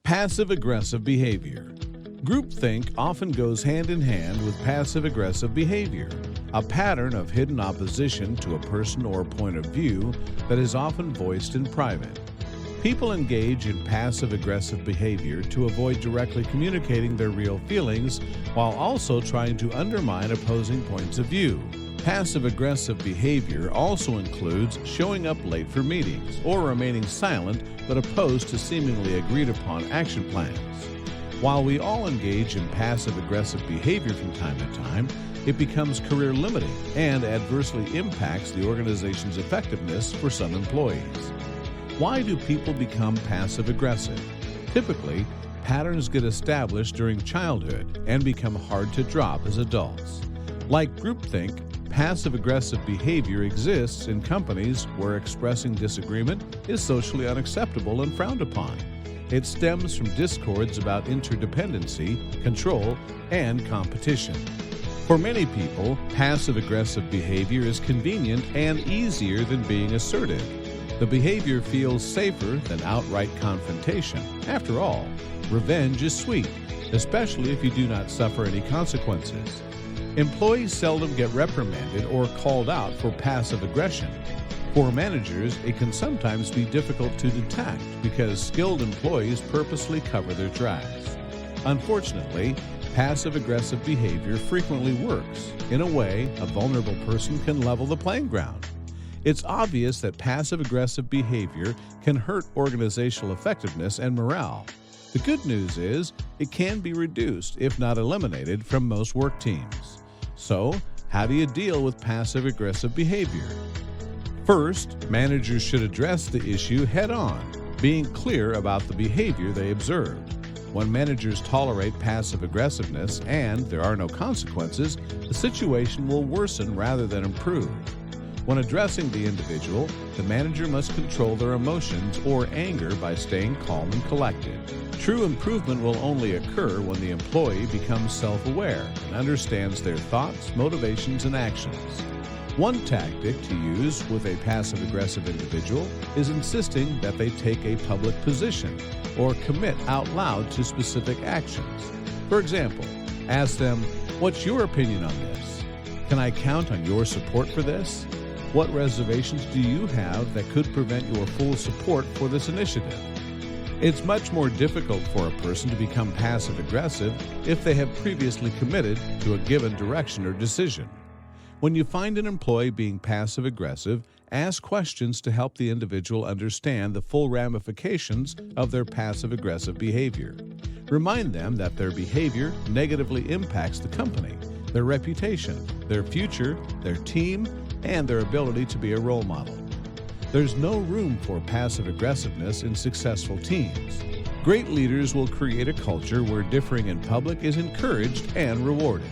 Passive-aggressive behavior. Groupthink often goes hand in hand with passive-aggressive behavior, a pattern of hidden opposition to a person or point of view that is often voiced in private. People engage in passive-aggressive behavior to avoid directly communicating their real feelings while also trying to undermine opposing points of view. Passive-aggressive behavior also includes showing up late for meetings or remaining silent but opposed to seemingly agreed-upon action plans. While we all engage in passive-aggressive behavior from time to time, it becomes career-limiting and adversely impacts the organization's effectiveness for some employees. Why do people become passive-aggressive? Typically, patterns get established during childhood and become hard to drop as adults. Like groupthink, passive-aggressive behavior exists in companies where expressing disagreement is socially unacceptable and frowned upon. It stems from discords about interdependency, control, and competition. For many people, passive-aggressive behavior is convenient and easier than being assertive. The behavior feels safer than outright confrontation. After all, revenge is sweet, especially if you do not suffer any consequences. Employees seldom get reprimanded or called out for passive aggression. For managers, it can sometimes be difficult to detect because skilled employees purposely cover their tracks. Unfortunately, passive-aggressive behavior frequently works. In a way, a vulnerable person can level the playing ground. It's obvious that passive-aggressive behavior can hurt organizational effectiveness and morale. The good news is it can be reduced, if not eliminated, from most work teams. So, how do you deal with passive-aggressive behavior? First, managers should address the issue head-on, being clear about the behavior they observed. When managers tolerate passive-aggressiveness and there are no consequences, the situation will worsen rather than improve. When addressing the individual, the manager must control their emotions or anger by staying calm and collected. True improvement will only occur when the employee becomes self-aware and understands their thoughts, motivations, and actions. One tactic to use with a passive-aggressive individual is insisting that they take a public position or commit out loud to specific actions. For example, ask them, "What's your opinion on this? Can I count on your support for this? What reservations do you have that could prevent your full support for this initiative?" It's much more difficult for a person to become passive-aggressive if they have previously committed to a given direction or decision. When you find an employee being passive-aggressive, ask questions to help the individual understand the full ramifications of their passive-aggressive behavior. Remind them that their behavior negatively impacts the company, their reputation, their future, their team, and their ability to be a role model. There's no room for passive-aggressiveness in successful teams. Great leaders will create a culture where differing in public is encouraged and rewarded.